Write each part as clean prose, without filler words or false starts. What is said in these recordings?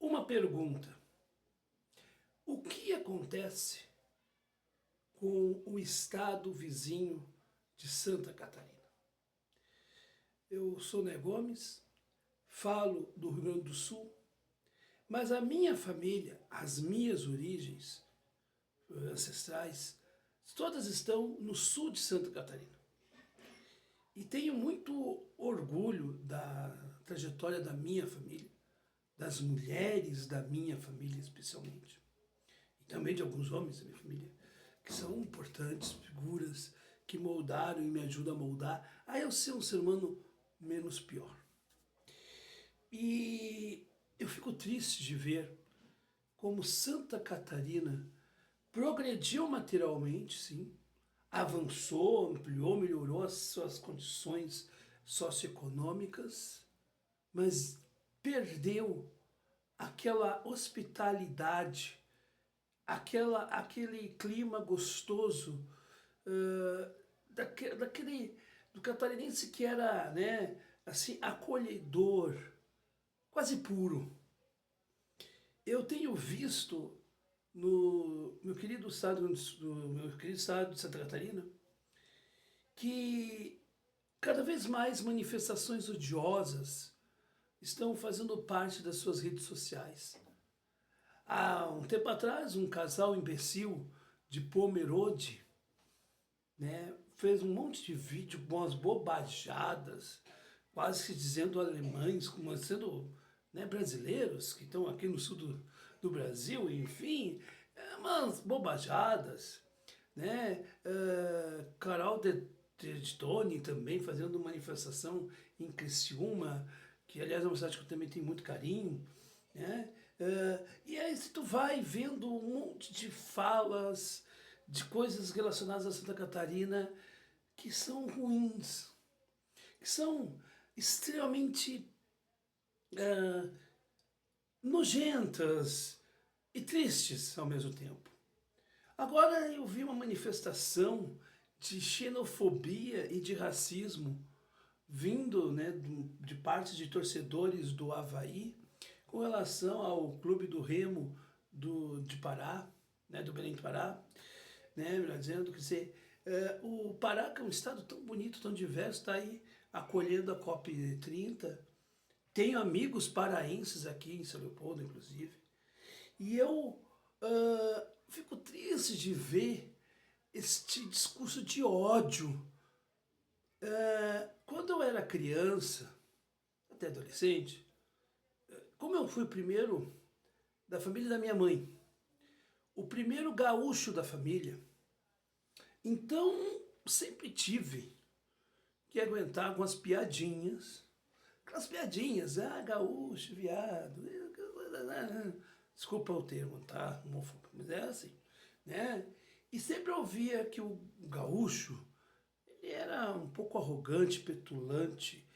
Uma pergunta: o que acontece com o estado vizinho de Santa Catarina? Eu sou Né Gomes, falo do Rio Grande do Sul, mas a minha família, as minhas origens ancestrais, todas estão no sul de Santa Catarina. E tenho muito orgulho da trajetória da minha família, das mulheres da minha família especialmente, e também de alguns homens da minha família, que são importantes figuras que moldaram e me ajudam a moldar a eu ser um ser humano menos pior. E eu fico triste de ver como Santa Catarina progrediu materialmente, sim, avançou, ampliou, melhorou as suas condições socioeconômicas, mas perdeu aquela hospitalidade, aquele clima gostoso daquele do catarinense que era, né, assim, acolhedor, quase puro. Eu tenho visto no meu querido estado, de Santa Catarina, que cada vez mais manifestações odiosas estão fazendo parte das suas redes sociais. Há um tempo atrás, um casal imbecil de Pomerode, né, fez um monte de vídeo com umas bobajadas, quase que dizendo alemães, como sendo, né, brasileiros que estão aqui no sul do Brasil, enfim, umas bobajadas, né? Carol de Tone também fazendo manifestação em Criciúma, que aliás é uma cidade que eu também tenho muito carinho, né? E aí se tu vai vendo um monte de falas, de coisas relacionadas a Santa Catarina que são ruins, que são extremamente nojentas e tristes ao mesmo tempo. Agora eu vi uma manifestação de xenofobia e de racismo vindo, né, de parte de torcedores do Avaí com relação ao clube do Remo de Pará, né, do Belém do Pará, né, dizendo que o Pará, que é um estado tão bonito, tão diverso, está aí acolhendo a COP30. Tenho amigos paraenses aqui em São Leopoldo, inclusive, e eu fico triste de ver este discurso de ódio. Quando eu era criança, até adolescente, como eu fui o primeiro da família da minha mãe, o primeiro gaúcho da família, então sempre tive que aguentar algumas piadinhas, aquelas piadinhas, gaúcho, viado, desculpa o termo, tá, homofóbico, mas é assim, né? E sempre ouvia que o gaúcho, ele era um pouco arrogante, petulante,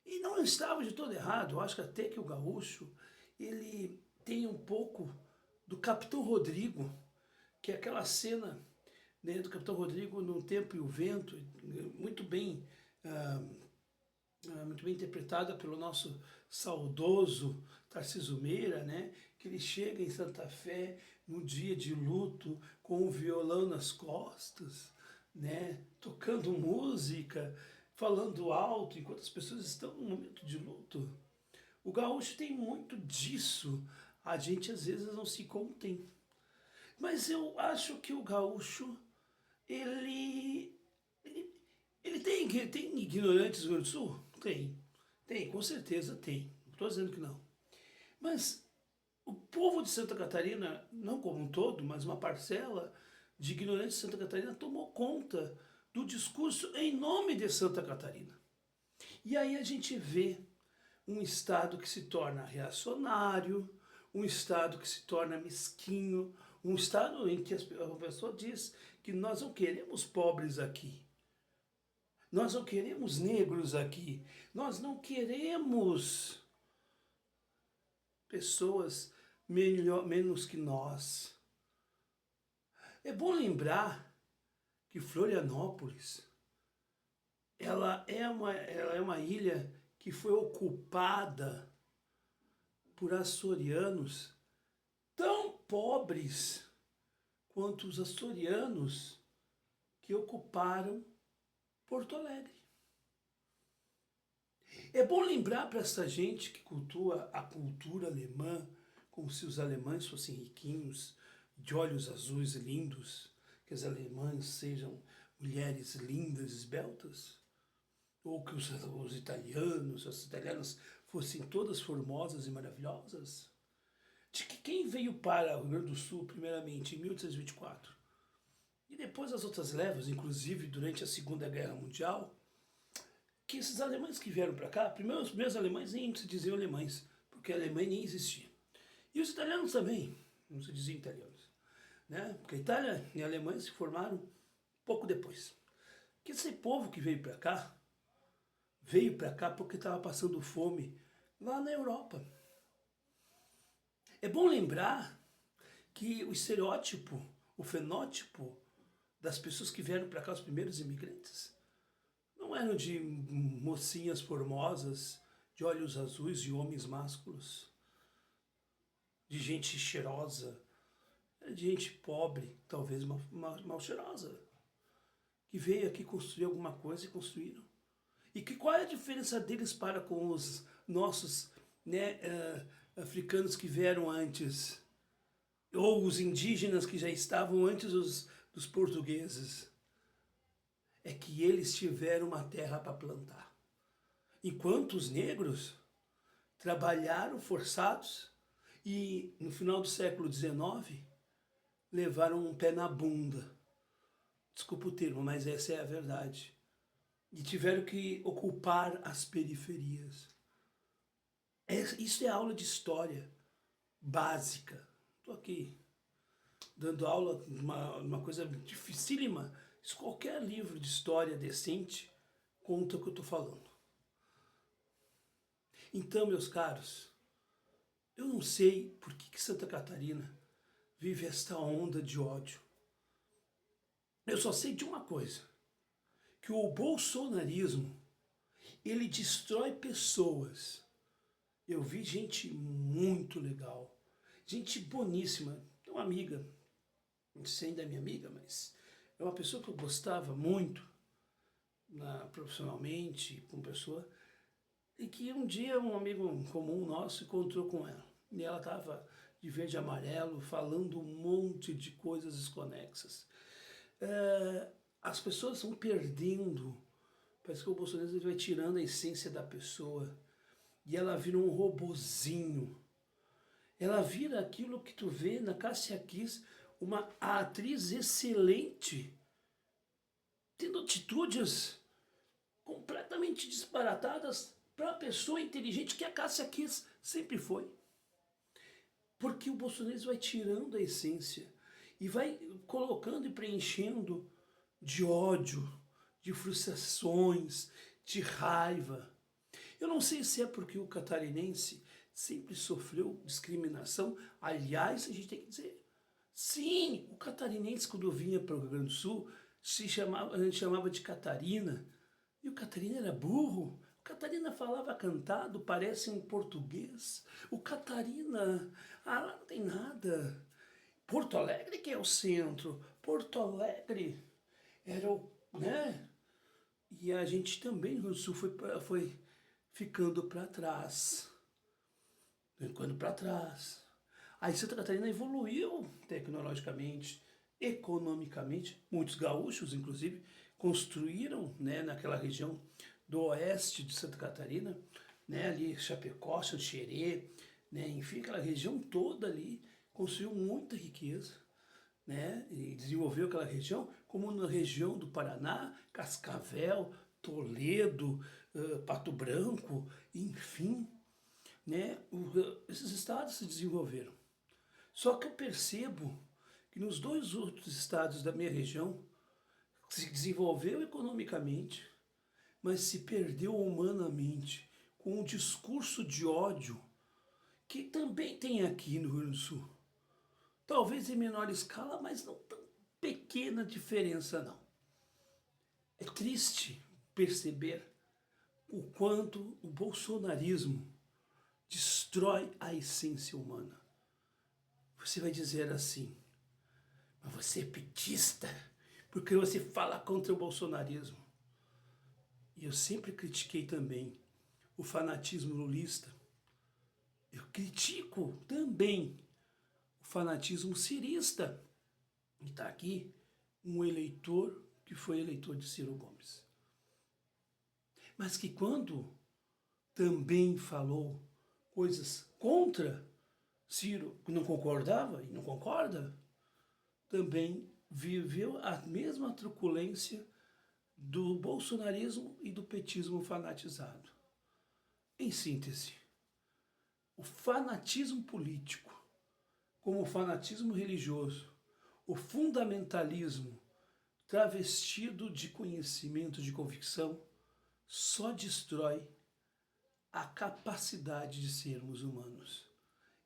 e não estava de todo errado. Eu acho que até que o gaúcho, ele tem um pouco do Capitão Rodrigo, que é aquela cena, né, do Capitão Rodrigo no Tempo e o Vento, muito bem muito bem interpretada pelo nosso saudoso Tarcísio Meira, né? Que ele chega em Santa Fé num dia de luto com o violão nas costas, né? Tocando música, falando alto enquanto as pessoas estão num momento de luto. O gaúcho tem muito disso, a gente às vezes não se contém. Mas eu acho que o gaúcho, ele, ele tem ignorantes no Rio Grande do Sul? Tem, com certeza tem. Não estou dizendo que não. Mas o povo de Santa Catarina, não como um todo, mas uma parcela de ignorantes de Santa Catarina tomou conta do discurso em nome de Santa Catarina. E aí a gente vê um Estado que se torna reacionário, um Estado que se torna mesquinho, um Estado em que a pessoa diz que nós não queremos pobres aqui. Nós não queremos negros aqui. Nós não queremos pessoas menos que nós. É bom lembrar que Florianópolis, ela é uma ilha que foi ocupada por açorianos tão pobres quanto os açorianos que ocuparam Porto Alegre. É bom lembrar para essa gente que cultua a cultura alemã, como se os alemães fossem riquinhos, de olhos azuis lindos, que as alemãs sejam mulheres lindas, esbeltas, ou que os italianos, as italianas fossem todas formosas e maravilhosas. De que quem veio para o Rio Grande do Sul, primeiramente, em 1824, e depois as outras levas, inclusive durante a Segunda Guerra Mundial, que esses alemães que vieram para cá, primeiro os primeiros alemães nem se diziam alemães, porque a Alemanha nem existia. E os italianos também, não se diziam italianos, né? Porque a Itália e a Alemanha se formaram pouco depois. Que esse povo que veio para cá porque estava passando fome lá na Europa. É bom lembrar que o estereótipo, o fenótipo das pessoas que vieram para cá, os primeiros imigrantes, não eram de mocinhas formosas, de olhos azuis, de homens másculos, de gente cheirosa, era de gente pobre, talvez mal cheirosa, que veio aqui construir alguma coisa e construíram. E qual é a diferença deles para com os nossos, né, africanos que vieram antes? Ou os indígenas que já estavam antes dos portugueses? É que eles tiveram uma terra para plantar. Enquanto os negros trabalharam forçados e no final do século XIX levaram um pé na bunda. Desculpa o termo, mas essa é a verdade. E tiveram que ocupar as periferias. Isso é aula de história básica. Estou aqui dando aula, uma coisa dificílima. Qualquer livro de história decente conta o que eu estou falando. Então, meus caros, eu não sei por que Santa Catarina vive esta onda de ódio. Eu só sei de uma coisa, que o bolsonarismo, ele destrói pessoas. Eu vi gente muito legal, gente boníssima, uma amiga, não sei ainda é minha amiga, mas é uma pessoa que eu gostava muito, profissionalmente, como pessoa, e que um dia um amigo comum nosso encontrou com ela. E ela estava de verde e amarelo, falando um monte de coisas desconexas. As pessoas vão perdendo, parece que o bolsonarismo vai tirando a essência da pessoa, e ela vira um robozinho. Ela vira aquilo que tu vê na Cássia Kiss, uma atriz excelente, tendo atitudes completamente disparatadas para a pessoa inteligente que a Cássia Kiss sempre foi. Porque o bolsonarismo vai tirando a essência e vai colocando e preenchendo de ódio, de frustrações, de raiva. Eu não sei se é porque o catarinense sempre sofreu discriminação. Aliás, a gente tem que dizer, sim, o catarinense quando vinha para o Rio Grande do Sul, a gente chamava de Catarina, e o Catarina era burro. O Catarina falava cantado, parece um português. O Catarina, lá não tem nada. Porto Alegre que é o centro, Porto Alegre era o, né? E a gente também no Rio do Sul foi ficando para trás, ficando para trás. Aí Santa Catarina evoluiu tecnologicamente, economicamente, muitos gaúchos, inclusive, construíram, né, naquela região do oeste de Santa Catarina, né, ali Chapecó, Xanxerê, né, enfim, aquela região toda ali, construiu muita riqueza, né, e desenvolveu aquela região, como na região do Paraná, Cascavel, Toledo, Pato Branco, enfim, né, esses estados se desenvolveram. Só que eu percebo que nos dois outros estados da minha região se desenvolveu economicamente, mas se perdeu humanamente, com um discurso de ódio que também tem aqui no Rio Grande do Sul. Talvez em menor escala, mas não tão pequena diferença não. É triste perceber o quanto o bolsonarismo destrói destrói a essência humana. Você vai dizer assim, mas você é petista, porque você fala contra o bolsonarismo. E eu sempre critiquei também o fanatismo lulista. Eu critico também o fanatismo cirista. E está aqui um eleitor que foi eleitor de Ciro Gomes. Mas que quando também falou coisas contra Ciro, que não concordava e não concorda, também viveu a mesma truculência do bolsonarismo e do petismo fanatizado. Em síntese, o fanatismo político, como o fanatismo religioso, o fundamentalismo travestido de conhecimento, de convicção, só destrói a capacidade de sermos humanos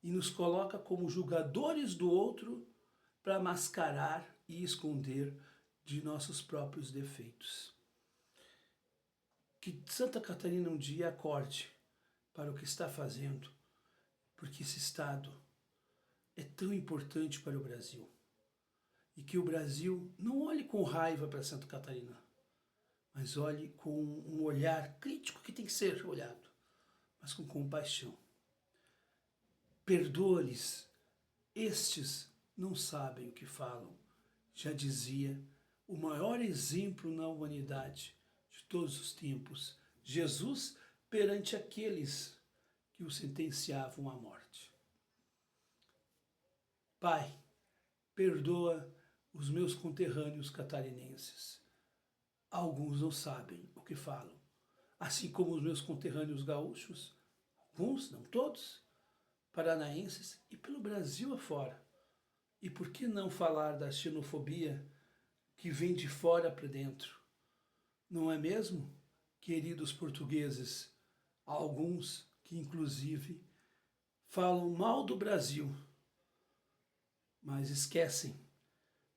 e nos coloca como julgadores do outro para mascarar e esconder de nossos próprios defeitos. Que Santa Catarina um dia acorde para o que está fazendo, porque esse Estado é tão importante para o Brasil. E que o Brasil não olhe com raiva para Santa Catarina, mas olhe com um olhar crítico que tem que ser olhado, mas com compaixão. Perdoa-lhes, estes não sabem o que falam, já dizia o maior exemplo na humanidade de todos os tempos, Jesus perante aqueles que o sentenciavam à morte. Pai, perdoa os meus conterrâneos catarinenses. Alguns não sabem o que falam, assim como os meus conterrâneos gaúchos, alguns, não todos, paranaenses e pelo Brasil afora. E por que não falar da xenofobia que vem de fora para dentro? Não é mesmo, queridos portugueses, alguns que inclusive falam mal do Brasil, mas esquecem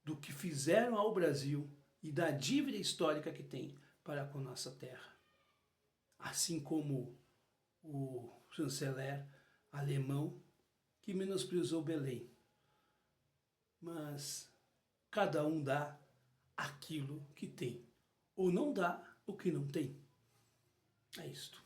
do que fizeram ao Brasil e da dívida histórica que tem para com nossa terra. Assim como o chanceler alemão que menosprezou Belém. Mas cada um dá aquilo que tem, ou não dá o que não tem. É isto.